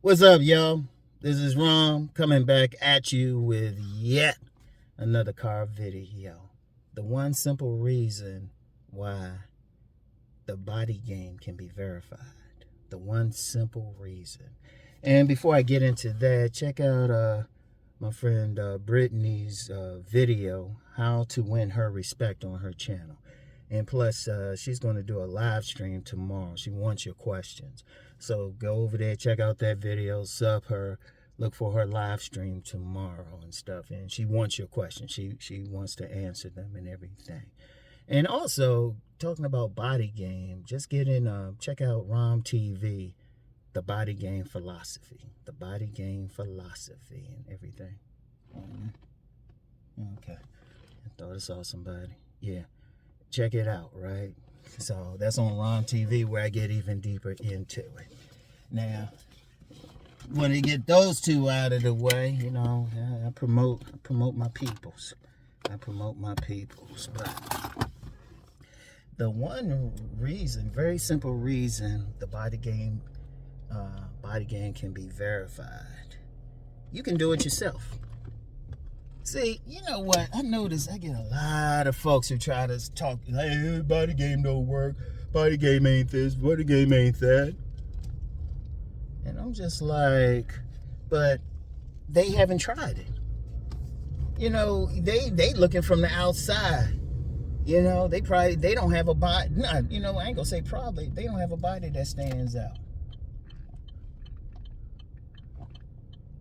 What's up, y'all? This is Rom coming back at you with yet another car video. The one simple reason why the body game can be verified. The one simple reason. And before I get into that, check out my friend Brittany's video, How to Win Her Respect, on her channel. And plus, she's going to do a live stream tomorrow. She wants your questions. So go over there, check out that video, sub her, look for her live stream tomorrow and stuff. And she wants your questions. She wants to answer them and everything. And also, talking about body game, just get in, check out Rom TV, the body game philosophy. The body game philosophy and everything. Okay. I thought I saw somebody. Yeah. Check it out, right? So that's on Rom TV, where I get even deeper into it. Now, when you get those two out of the way, you know, I promote my peoples. I promote my peoples. But the one reason, very simple reason, the body game can be verified. You can do it yourself. See, you know what? I notice I get a lot of folks who try to talk, hey, body game don't work. Body game ain't this. Body game ain't that. And I'm just like, but they haven't tried it. You know, they looking from the outside. You know, they don't have a body. Nah, you know, I ain't gonna say probably. They don't have a body that stands out.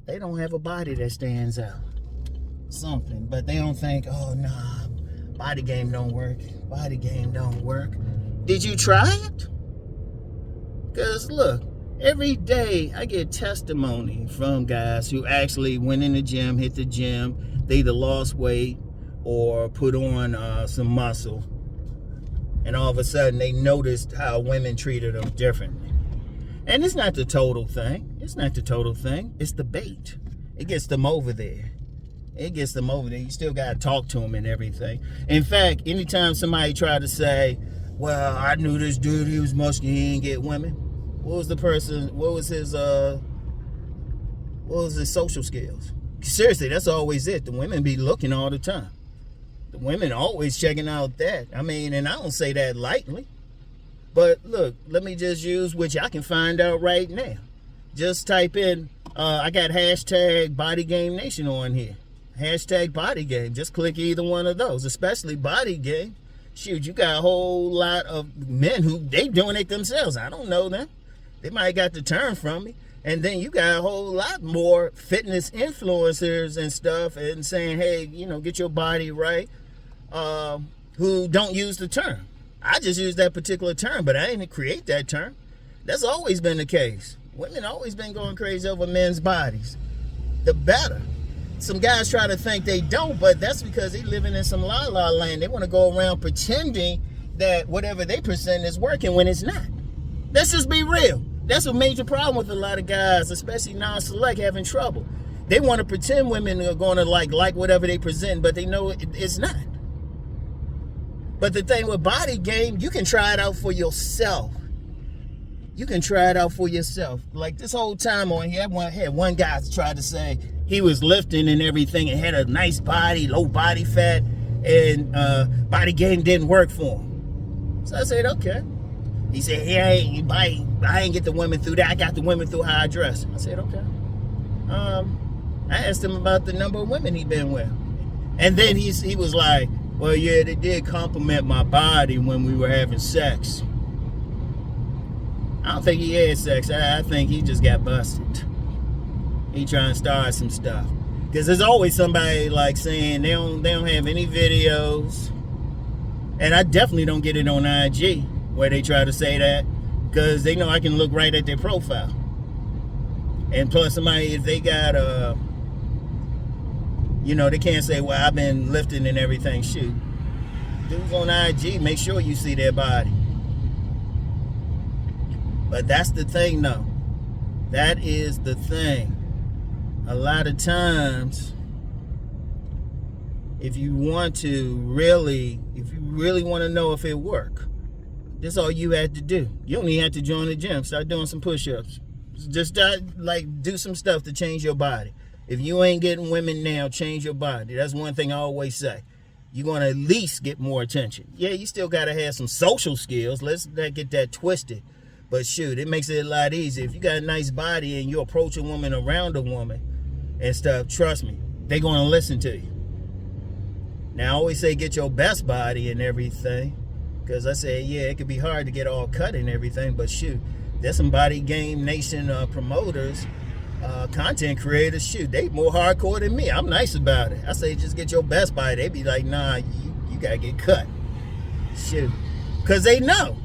They don't have a body that stands out. Something, but they don't think, oh nah, body game don't work. Body game don't work. Did you try it? Because look, every day I get testimony from guys who actually went in the gym, hit the gym, they either lost weight or put on some muscle, and all of a sudden they noticed how women treated them differently. And it's not the total thing. It's not the total thing. It's the bait. It gets them over there. It gets them over there. You still got to talk to them and everything. In fact, anytime somebody try to say, well, I knew this dude, he was muscular, he didn't get women. What was his social skills? Seriously, that's always it. The women be looking all the time. The women always checking out that. I mean, and I don't say that lightly. But look, let me just use, which I can find out right now. Just type in, I got hashtag Body Game Nation on here. Hashtag body game. Just click either one of those, especially body game. Shoot, you got a whole lot of men who they doing it themselves. I don't know them. They might got the term from me. And then you got a whole lot more fitness influencers and stuff and saying, hey, you know, get your body right, who don't use the term. I just use that particular term, but I didn't create that term. That's always been the case. Women always been going crazy over men's bodies. The better. Some guys try to think they don't, but that's because they living in some la-la land. They want to go around pretending that whatever they present is working when it's not. Let's just be real. That's a major problem with a lot of guys, especially non-select, having trouble. They want to pretend women are going to like whatever they present, but they know it's not. But the thing with body game, you can try it out for yourself. You can try it out for yourself. Like this whole time on here, I had one guy tried to say he was lifting and everything and had a nice body, low body fat, and body game didn't work for him. So I said, okay. He said, hey, I ain't get the women through that. I got the women through how I dress. I said, okay. I asked him about the number of women he'd been with. And then he was like, well, yeah, they did compliment my body when we were having sex. I don't think he had sex. I think he just got busted. He trying to start some stuff. Because there's always somebody like saying they don't have any videos. And I definitely don't get it on IG where they try to say that. Because they know I can look right at their profile. And plus somebody, if they got, you know, they can't say, well, I've been lifting and everything. Shoot. Dudes on IG, make sure you see their body. But that's the thing, though. That is the thing. A lot of times, if you really want to know if it work, that's all you had to do. You don't even have to join the gym. Start doing some push-ups. Just like do some stuff to change your body. If you ain't getting women now, change your body. That's one thing I always say. You're going to at least get more attention. Yeah, you still got to have some social skills. Let's not get that twisted. But shoot, it makes it a lot easier. If you got a nice body and you approach a woman around a woman and stuff, trust me, they're going to listen to you. Now, I always say get your best body and everything. Because I say, yeah, it could be hard to get all cut and everything. But shoot, there's some Body Game Nation promoters, content creators, shoot, they more hardcore than me. I'm nice about it. I say just get your best body. They be like, nah, you gotta get cut. Shoot. Because they know.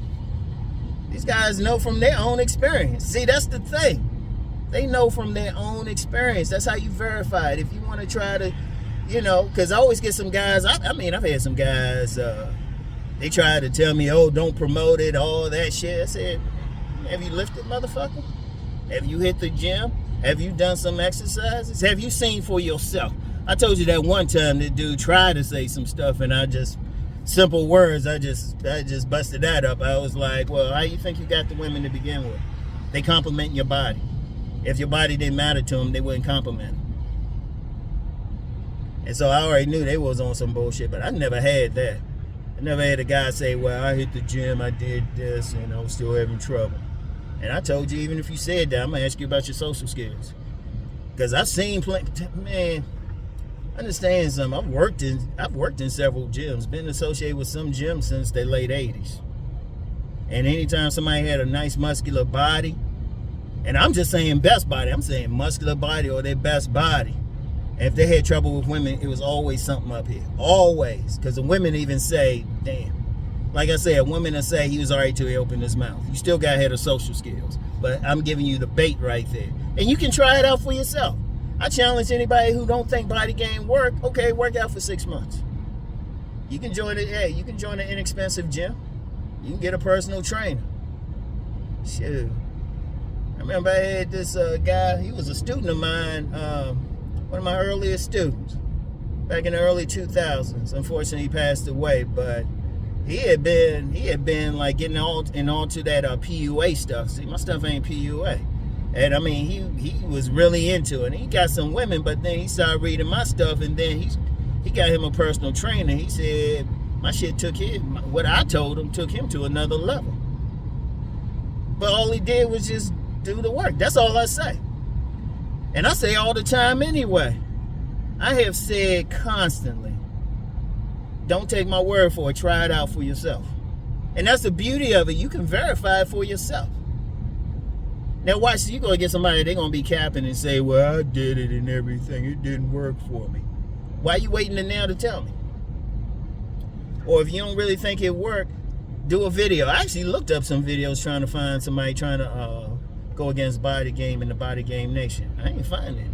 These guys know from their own experience. See, that's the thing. They know from their own experience. That's how you verify it. If you want to try to, because I always get some guys, I've had some guys, they try to tell me, oh, don't promote it, all that shit. I said, have you lifted, motherfucker? Have you hit the gym? Have you done some exercises? Have you seen for yourself? I told you that one time the dude tried to say some stuff and simple words, I just busted that up. I was like, well, how you think you got the women to begin with? They compliment your body. If your body didn't matter to them, they wouldn't compliment them. And so I already knew they was on some bullshit, but I never had that. I never had a guy say, well, I hit the gym, I did this, and I was still having trouble. And I told you, even if you said that, I'm going to ask you about your social skills. Because I've seen man, understand something. I've worked in several gyms, been associated with some gyms since the late 80s. And anytime somebody had a nice muscular body, and I'm just saying best body, I'm saying muscular body or their best body. And if they had trouble with women, it was always something up here. Always. Because the women even say, damn. Like I said, women will say he was all right till he opened his mouth. You still got to have the social skills. But I'm giving you the bait right there. And you can try it out for yourself. I challenge anybody who don't think body game work, okay, work out for 6 months. You can join you can join an inexpensive gym. You can get a personal trainer. Shoot. I remember I had this guy, he was a student of mine, one of my earliest students, back in the early 2000s. Unfortunately, he passed away, but he had been like getting all into that PUA stuff. See, my stuff ain't PUA. And I mean, he was really into it. He got some women, but then he started reading my stuff, and then he got him a personal trainer. He said my shit what I told him took him to another level. But all he did was just do the work. That's all I say. And I say all the time anyway. I have said constantly, don't take my word for it. Try it out for yourself. And that's the beauty of it. You can verify it for yourself. Now watch, you're going to get somebody, they're going to be capping and say, well, I did it and everything. It didn't work for me. Why are you waiting to now to tell me? Or if you don't really think it worked, do a video. I actually looked up some videos trying to find somebody trying to go against Body Game in the Body Game Nation. I ain't finding it.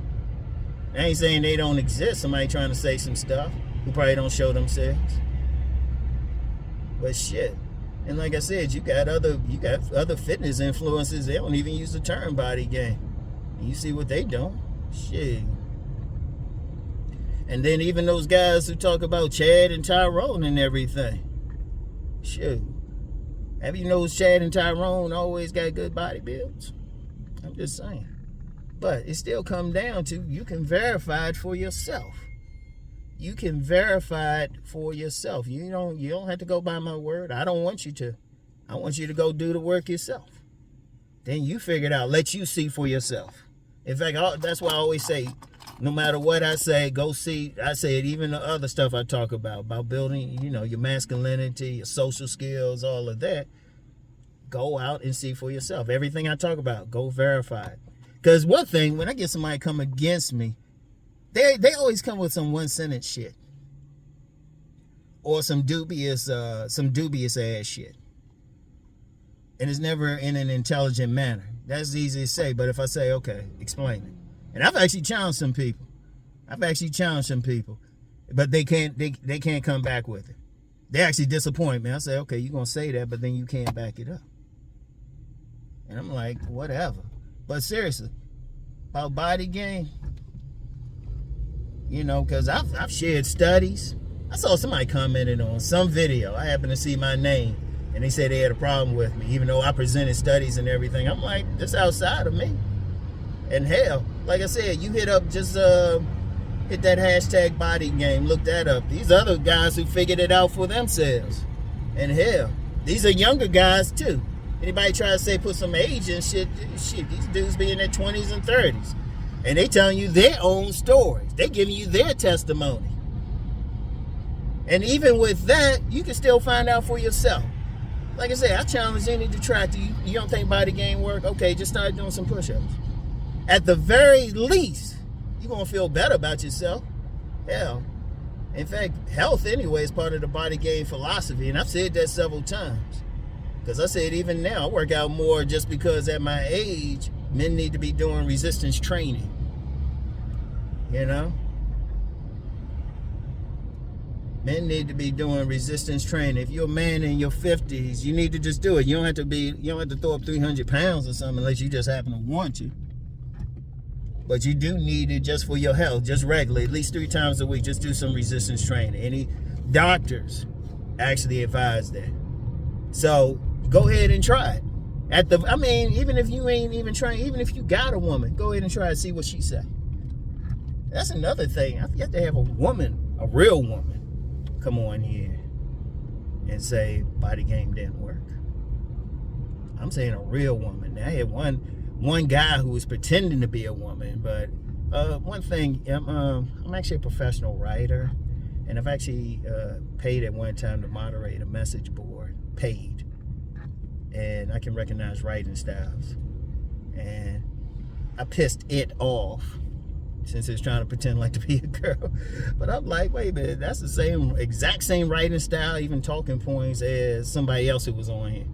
I ain't saying they don't exist. Somebody trying to say some stuff who probably don't show themselves. But shit. And like I said, you got other fitness influencers. They don't even use the term body game. And you see what they doing. Shit. And then even those guys who talk about Chad and Tyrone and everything. Shit. Have you noticed Chad and Tyrone always got good body builds? I'm just saying. But it still comes down to you can verify it for yourself. You can verify it for yourself. You don't have to go by my word. I don't want you to. I want you to go do the work yourself. Then you figure it out. Let you see for yourself. In fact, that's why I always say, no matter what I say, go see. I say it even the other stuff I talk about building, your masculinity, your social skills, all of that. Go out and see for yourself. Everything I talk about, go verify it. Because one thing, when I get somebody come against me, they always come with some one-sentence shit. Or some dubious ass shit. And it's never in an intelligent manner. That's easy to say, but if I say, okay, explain it. And I've actually challenged some people. But they can't come back with it. They actually disappoint me. I say, okay, you're going to say that, but then you can't back it up. And I'm like, whatever. But seriously, about body game, because I've shared studies. I saw somebody commented on some video. I happened to see my name And they said they had a problem with me, even though I presented studies and everything. I'm like, that's outside of me. And hell, like I said, you hit up, just hit that hashtag body game, look that up. These other guys who figured it out for themselves. And hell, these are younger guys too. Anybody try to say put some age in shit, these dudes be in their 20s and 30s. And they telling you their own stories. They giving you their testimony. And even with that, you can still find out for yourself. Like I said, I challenge any detractor. You don't think body game work? Okay, just start doing some push-ups. At the very least, you're going to feel better about yourself. Hell, in fact, health anyway is part of the body game philosophy. And I've said that several times. Because I said even now, I work out more just because at my age, men need to be doing resistance training. You know? Men need to be doing resistance training. If you're a man in your 50s, you need to just do it. You don't have to throw up 300 pounds or something unless you just happen to want to. But you do need it just for your health, just regularly, at least 3 times a week. Just do some resistance training. Any doctors actually advise that. So go ahead and try it. Even if you ain't even trying, even if you got a woman, go ahead and try to see what she say. That's another thing. I have to have a woman, a real woman, come on here and say body game didn't work. I'm saying a real woman. Now, I had one guy who was pretending to be a woman, but one thing, I'm actually a professional writer, and I've actually paid at one time to moderate a message board, paid, and I can recognize writing styles, and I pissed it off since it's trying to pretend like to be a girl. But I'm like, wait a minute, that's the exact same writing style, even talking points as somebody else who was on here.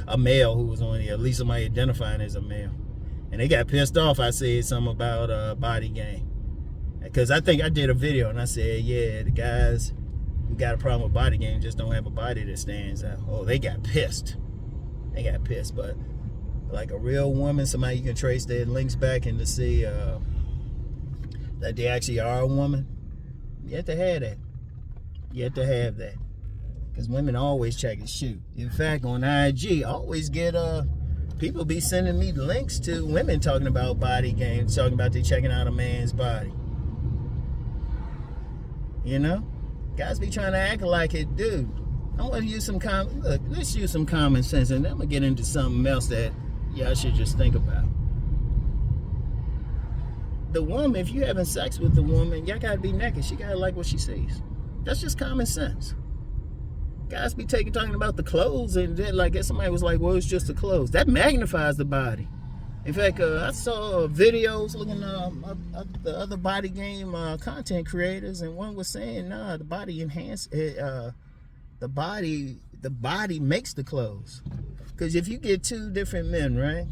A male who was on here, at least somebody identifying as a male. And they got pissed off I said something about body game. Because I think I did a video and I said, yeah, the guys who got a problem with body game just don't have a body that stands out. Oh, they got pissed. They got pissed. But like a real woman, somebody you can trace their links back and to see that they actually are a woman, you have to have that. You have to have that. Because women always check and shoot. In fact, on IG, I always get people be sending me links to women talking about body games, talking about they checking out a man's body. You know? Guys be trying to act like it, dude. I want to use some let's use some common sense, and then I'm gonna get into something else that y'all should just think about. The woman, if you having sex with the woman, y'all gotta be naked. She gotta like what she sees. That's just common sense. Guys be talking about the clothes, and then like somebody was like, well, it's just the clothes. That magnifies the body. In fact, I saw videos looking at the other body game content creators, and one was saying, nah, the body the body makes the clothes. Because if you get 2 different men, right?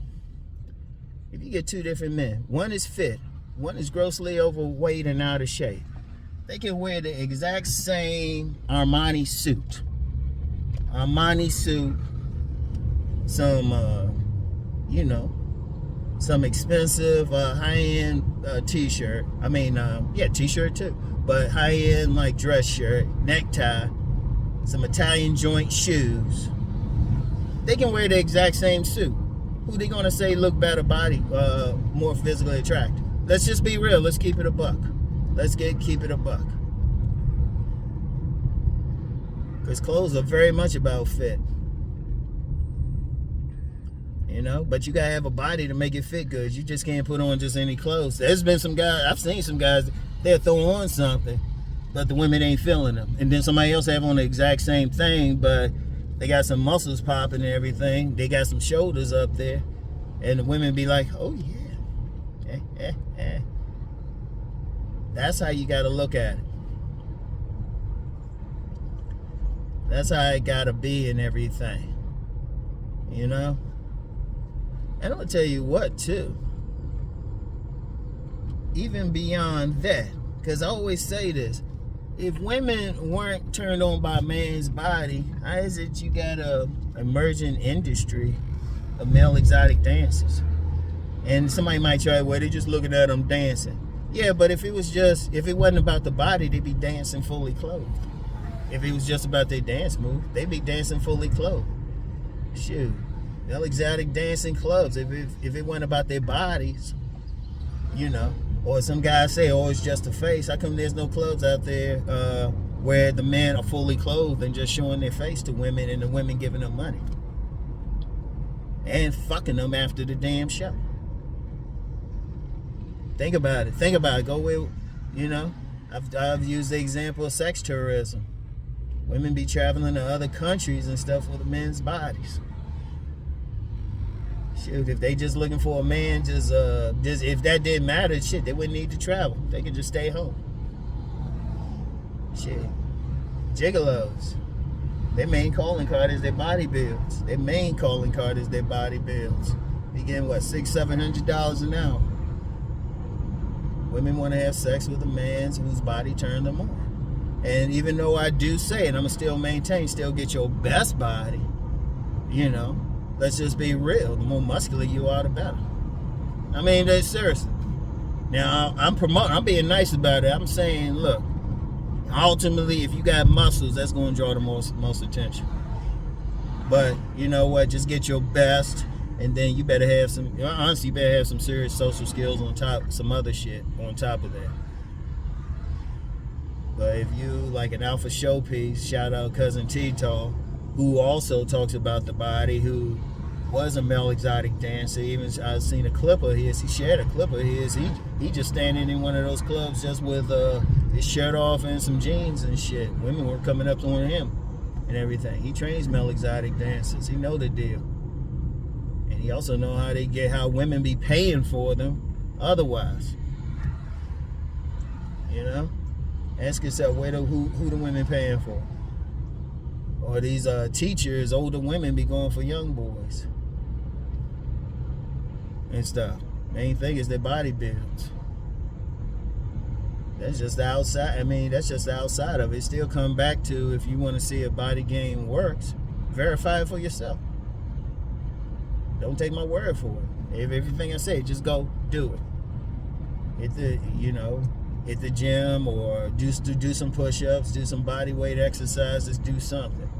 If you get 2 different men, one is fit, one is grossly overweight and out of shape. They can wear the exact same Armani suit. Some, some expensive high-end t-shirt. T-shirt too. But high-end like dress shirt, necktie, some Italian joint shoes. They can wear the exact same suit. Who they gonna say look better body, more physically attractive? Let's just be real. Let's keep it a buck. Keep it a buck. Because clothes are very much about fit. You know, but you gotta have a body to make it fit good. You just can't put on just any clothes. There's been some guys, I've seen some guys, they'll throw on something, but the women ain't feeling them. And then somebody else have on the exact same thing, but they got some muscles popping and everything. They got some shoulders up there. And the women be like, oh yeah. That's how you gotta look at it. That's how it gotta be and everything. You know? And I'm gonna tell you what too. Even beyond that, because I always say this, if women weren't turned on by a man's body, how is it you got a emerging industry of male exotic dancers? And somebody might try, well, they're just looking at them dancing. Yeah, but if it wasn't about the body, they'd be dancing fully clothed. If it was just about their dance move, they'd be dancing fully clothed. Shoot, they're exotic dancing clubs. If it went about their bodies, you know, or some guys say, oh, it's just a face. How come there's no clubs out there where the men are fully clothed and just showing their face to women, and the women giving them money and fucking them after the damn show? Think about it. Go with, you know, I've used the example of sex tourism. Women be traveling to other countries and stuff for the men's bodies. Shoot, if they just looking for a man, just if that didn't matter, shit, they wouldn't need to travel. They could just stay home. Shit. Gigolos. Their main calling card is their body bills. They begin what, $600-$700 an hour. Women want to have sex with a man whose body turned them on. And even though I do say, and I'm still maintain, still get your best body, you know, let's just be real. The more muscular you are, the better. I mean, that's seriously. Now, I'm being nice about it. I'm saying, look, ultimately, if you got muscles, that's going to draw the most attention. But you know what? Just get your best, and then you better have some. Honestly, you better have some serious social skills on top, some other shit on top of that. But if you like an alpha showpiece, shout out Cousin T-Tall, who also talks about the body, who was a male exotic dancer. Even I've seen a clip of his. He shared a clip of his. He just standing in one of those clubs just with his shirt off and some jeans and shit. Women were coming up to him and everything. He trains male exotic dancers. He know the deal. And he also know how women be paying for them otherwise. You know? Ask yourself, who the women paying for? Or these teachers, older women be going for young boys and stuff. Main thing is their body builds. That's just the outside. I mean, that's just the outside of it. Still come back to, if you want to see a body game works, verify it for yourself. Don't take my word for it. If everything I say, just go do it. Hit the gym, or just do some push-ups, do some body weight exercises, do something.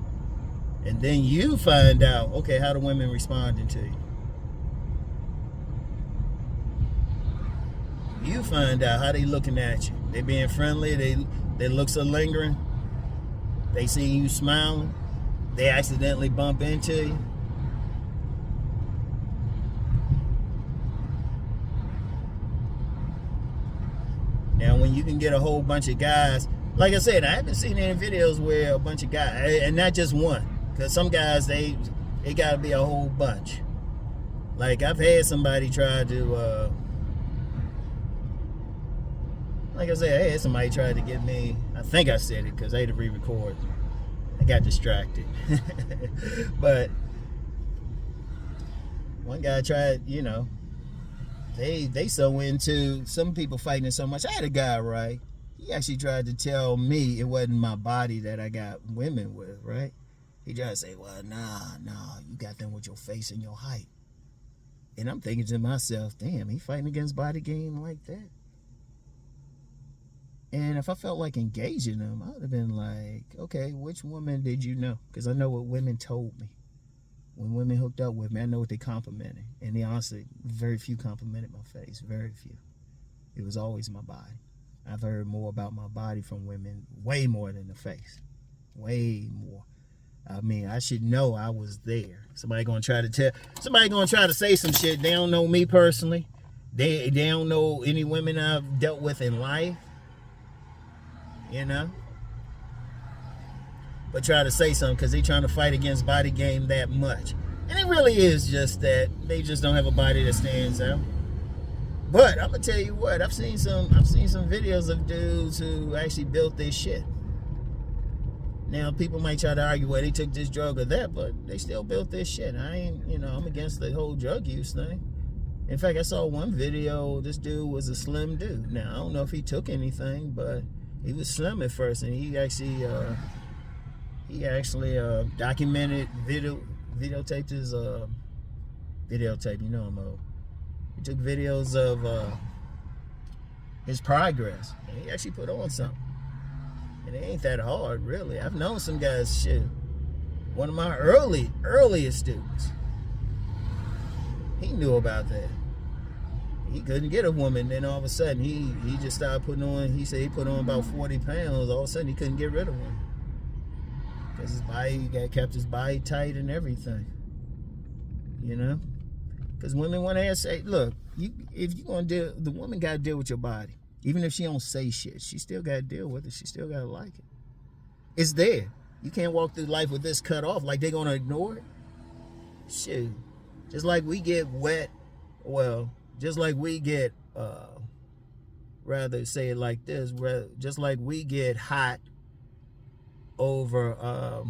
And then you find out, okay, how the women responding to you. You find out how they looking at you. They being friendly, their looks are lingering. They see you smiling. They accidentally bump into you. Now, when you can get a whole bunch of guys, like I said, I haven't seen any videos where a bunch of guys, and not just one, because some guys, they got to be a whole bunch. Like, I've had somebody try to, like I said, I had somebody try to get me, I think I said it because I had to re-record. I got distracted. But one guy tried, you know, they so into some people fighting so much. I had a guy, right? He actually tried to tell me it wasn't my body that I got women with, right? He tried to say, well, nah, you got them with your face and your height. And I'm thinking to myself, damn, he fighting against body game like that? And if I felt like engaging him, I would have been like, okay, which woman did you know? Because I know what women told me. When women hooked up with me, I know what they complimented. And they honestly, very few complimented my face. Very few. It was always my body. I've heard more about my body from women, way more than the face. Way more. I mean, I should know I was there. Somebody gonna try to say some shit. They don't know me personally. They don't know any women I've dealt with in life. You know? But try to say something because they trying to fight against body game that much. And it really is just that they just don't have a body that stands out. But I'm gonna tell you what, I've seen some videos of dudes who actually built their shit. Now people might try to argue, well, they took this drug or that, but they still built their shit. I'm against the whole drug use thing. In fact, I saw one video, this dude was a slim dude. Now, I don't know if he took anything, but he was slim at first, and he actually documented, videotaped his, you know I'm old. He took videos of his progress, and he actually put on something. And it ain't that hard, really. I've known some guys, shit. One of my earliest students, he knew about that. He couldn't get a woman. Then all of a sudden, he just started putting on, he said he put on about 40 pounds. All of a sudden, he couldn't get rid of one. Because his body, he kept his body tight and everything. You know? Because women want to say, look, if you're going to deal, the woman got to deal with your body. Even if she don't say shit, she still got to deal with it. She still got to like it. It's there. You can't walk through life with this cut off like they're going to ignore it. Shit. Just like we get wet, well, just like we get, rather say it like this, just like we get hot over,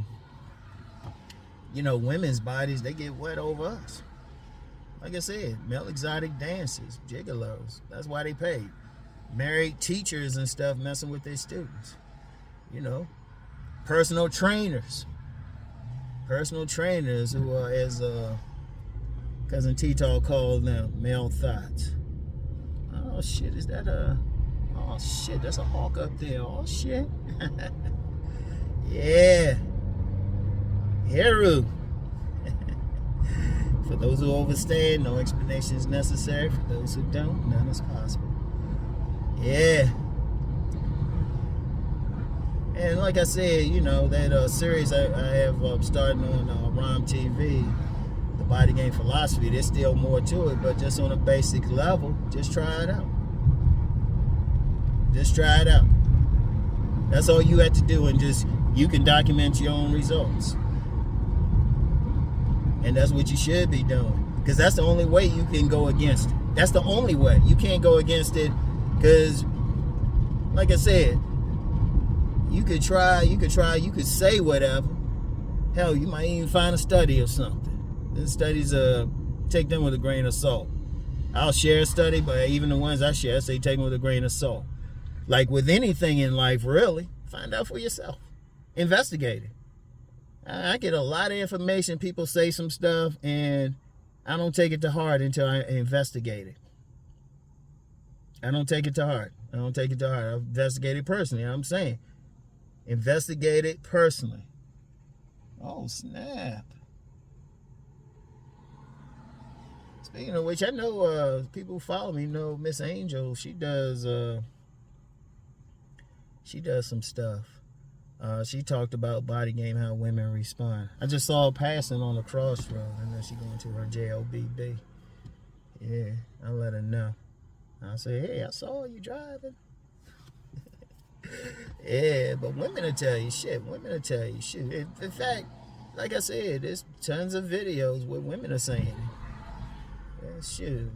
women's bodies, they get wet over us. Like I said, male exotic dancers, gigolos, that's why they pay. Married teachers and stuff messing with their students. Personal trainers who are, as Cousin T-Talk called them, male thoughts. Oh shit, is that oh shit, that's a hawk up there. Oh shit. Yeah. Heru. For those who understand, no explanation is necessary. For those who don't, none is possible. Yeah. And like I said, that series I have starting on Rom TV, the Body Game Philosophy, there's still more to it, but just on a basic level, just try it out. Just try it out. That's all you have to do, and you can document your own results. And that's what you should be doing, because that's the only way you can go against it. That's the only way. You can't go against it, because, like I said, you could try, you could say whatever. Hell, you might even find a study or something. The studies, take them with a grain of salt. I'll share a study, but even the ones I share, I say take them with a grain of salt. Like with anything in life, really, find out for yourself. Investigate it. I get a lot of information. People say some stuff, and I don't take it to heart until I investigate it. I don't take it to heart. I investigate it personally. You know what I'm saying? Investigate it personally. Oh, snap. Speaking of which, I know people who follow me know Miss Angel. She does some stuff. She talked about body game, how women respond. I just saw her passing on the crossroad. I know she going to her JOBB. Yeah, I'll let her know. I'll say, hey, I saw you driving. Yeah, but women will tell you shit. In fact, like I said, there's tons of videos where women are saying it. Yeah, shit.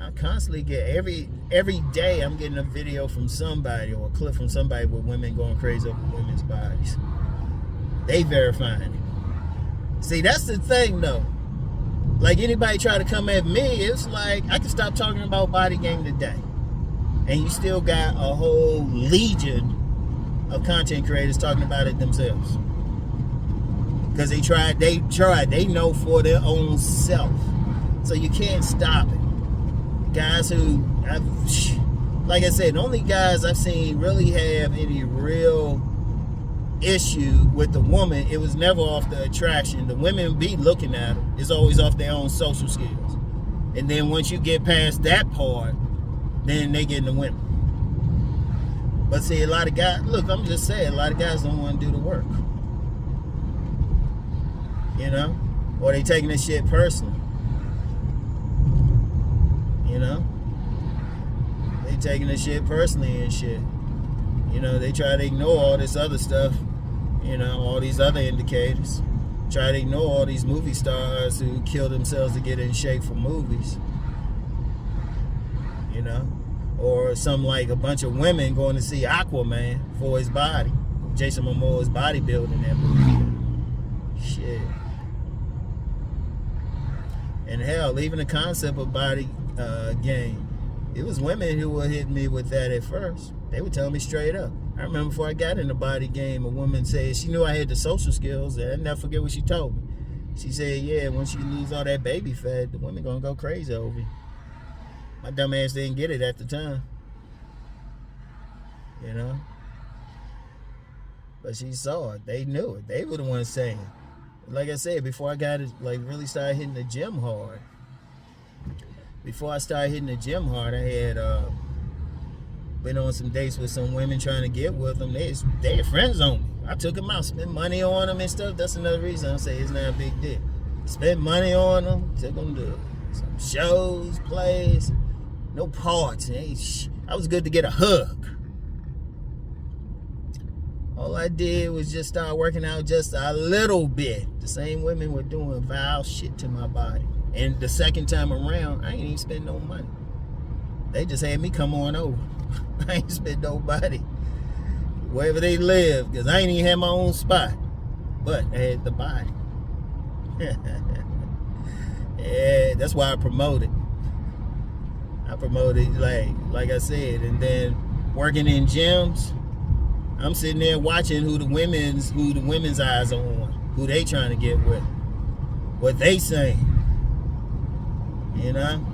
I constantly get, every day I'm getting a video from somebody or a clip from somebody with women going crazy over women's bodies. They verifying it. See, that's the thing though. Like anybody try to come at me, it's like I can stop talking about body game today. And you still got a whole legion of content creators talking about it themselves. Because they know for their own self. So you can't stop it. Guys who, like I said, the only guys I've seen really have any real issue with the woman, it was never off the attraction. The women be looking at them. It's always off their own social skills. And then once you get past that part, then they get in the women. But see, a lot of guys, look, I'm just saying, a lot of guys don't want to do the work. Or they taking this shit personally. They taking this shit personally and shit. They try to ignore all this other stuff, all these other indicators. Try to ignore all these movie stars who kill themselves to get in shape for movies. Or some like a bunch of women going to see Aquaman for his body. Jason Momoa's bodybuilding in that movie. Shit. And hell, even the concept of body game, it was women who were hitting me with that at first. They would tell me straight up. I remember before I got in the body game, a woman said she knew I had the social skills, and I never forget what she told me. She said, yeah, once you lose all that baby fat, the women gonna go crazy over you. My dumb ass didn't get it at the time. But she saw it. They knew it. They were the ones saying. Like I said, before I got it, like really started hitting the gym hard. Before I started hitting the gym hard, I had been on some dates with some women trying to get with them. They had friends on me. I took them out, spent money on them and stuff. That's another reason I say it's not a big deal. Spent money on them, took them to some shows, plays, no parts. I was good to get a hug. All I did was just start working out just a little bit. The same women were doing vile shit to my body. And the second time around, I ain't even spend no money. They just had me come on over. I ain't spend nobody. Wherever they live, because I ain't even had my own spot. But I had the body. Yeah, that's why I promoted. I promoted, like I said, and then working in gyms, I'm sitting there watching who the women's eyes are on, who they trying to get with, what they saying, you know.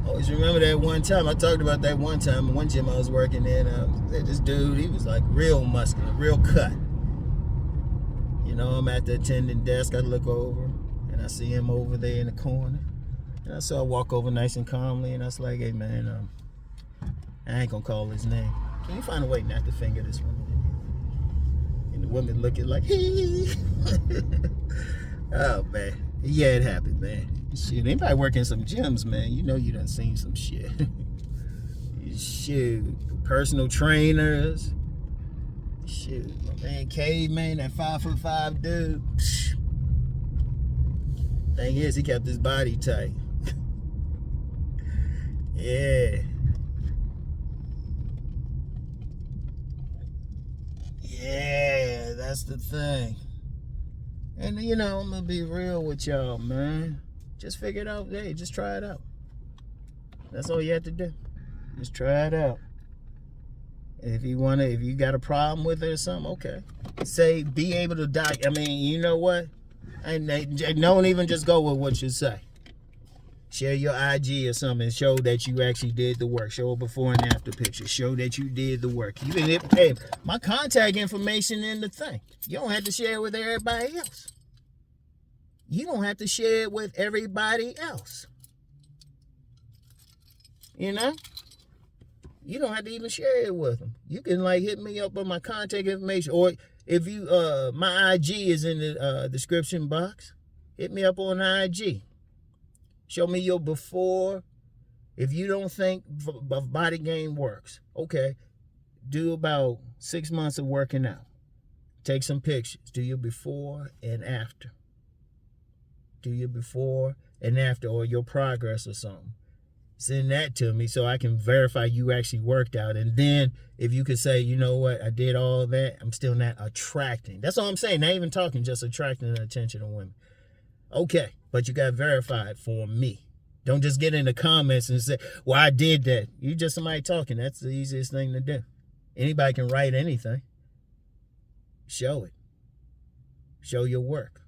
Always remember that one time. I talked about that one time in one gym I was working in. This dude, he was like real muscular, real cut. You know, I'm at the attendant desk. I look over and I see him over there in the corner. And I walk over nice and calmly, and I was like, "Hey man, I ain't gonna call his name. Can you find a way not to finger this woman?" And the woman looking like, hee. Oh man, yeah, it happened, man. Shit, anybody working some gyms, man, you know you done seen some shit. Shit, personal trainers. Shit, my man Caveman, that 5'5" dude. Thing is, he kept his body tight. Yeah. Yeah, that's the thing. And you know, I'm gonna be real with y'all, man. Just figure it out. Hey, just try it out. That's all you have to do. Just try it out. If you got a problem with it or something, okay. Say, be able to die. I mean, you know what? And don't even just go with what you say. Share your IG or something and show that you actually did the work. Show a before and after picture. Show that you did the work. You can hey, my contact information in the thing. You don't have to share it with everybody else. You don't have to share it with everybody else. You know? You don't have to even share it with them. You can hit me up on my contact information, or if you my IG is in the description box. Hit me up on IG. Show me your before. If you don't think body game works, okay, do about 6 months of working out. Take some pictures. Do your before and after. Do your before and after, or your progress or something. Send that to me so I can verify you actually worked out. And then if you could say, you know what, I did all that, I'm still not attracting. That's all I'm saying. Not even talking, just attracting the attention of women. Okay, but you got to verify it for me. Don't just get in the comments and say, well, I did that. You just somebody talking. That's the easiest thing to do. Anybody can write anything. Show it. Show your work.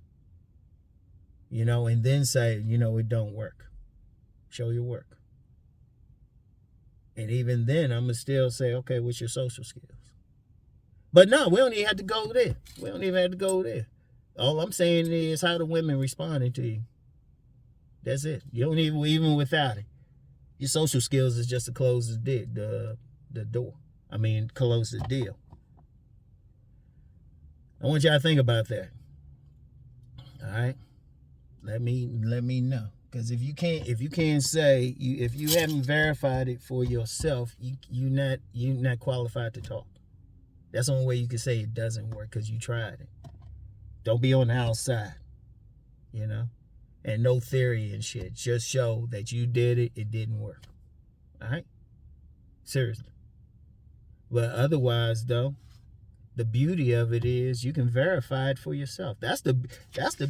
You know, and then say, you know, it don't work. Show your work. And even then, I'm going to still say, okay, what's your social skills? But no, we don't even have to go there. We don't even have to go there. All I'm saying is how the women responding to you. That's it. You don't even without it. Your social skills is just to close the door. I mean, close the deal. I want y'all to think about that. All right? Let me know. Because if you can't say, if you haven't verified it for yourself, you're not qualified to talk. That's the only way you can say it doesn't work, because you tried it. Don't be on the outside, you know? And no theory and shit. Just show that you did it, it didn't work. All right? Seriously. But otherwise, though, the beauty of it is you can verify it for yourself. That's the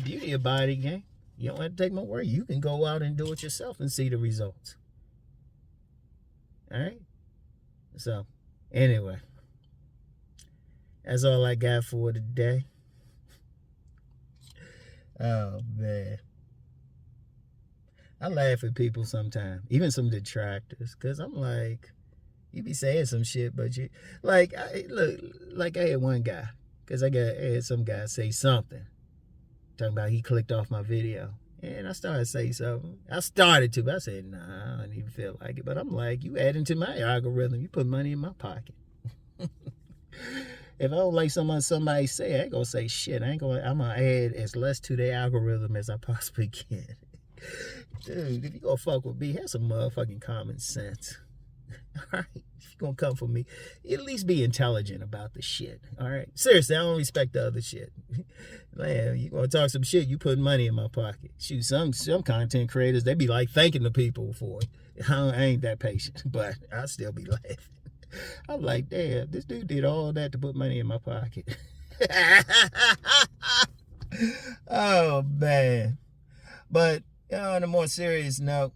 beauty of body game. You don't have to take my word. You can go out and do it yourself and see the results. All right? So, anyway. That's all I got for today. Oh, man. I laugh at people sometimes, even some detractors, because I'm like, You be saying some shit, but you like like I had one guy, cause I had some guy say something talking about he clicked off my video. And I started to say something. I started to, but I said, nah, I don't even feel like it. But I'm like, you adding to my algorithm. You put money in my pocket. If I don't like somebody say, I ain't gonna say shit. I'm gonna add as less to their algorithm as I possibly can. Dude, if you gonna fuck with me, have some motherfucking common sense. All right? If you gonna come for me, at least be intelligent about the shit. All right? Seriously, I don't respect the other shit. Man, you gonna talk some shit, you put money in my pocket. Shoot, some content creators, they be like thanking the people for it. I ain't that patient, but I still be laughing. I'm like, damn, this dude did all that to put money in my pocket. Oh, man. But, on a more serious note,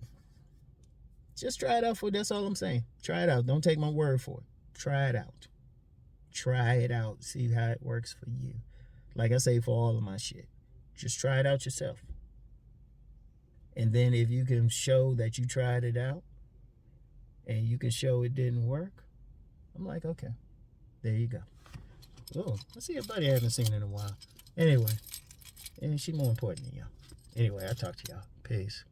just try it out that's all I'm saying. Try it out. Don't take my word for it. Try it out. Try it out. See how it works for you. Like I say for all of my shit. Just try it out yourself. And then if you can show that you tried it out and you can show it didn't work, I'm like, okay, there you go. Oh, I see a buddy I haven't seen in a while. Anyway, and she more important than y'all. Anyway, I'll talk to y'all. Peace.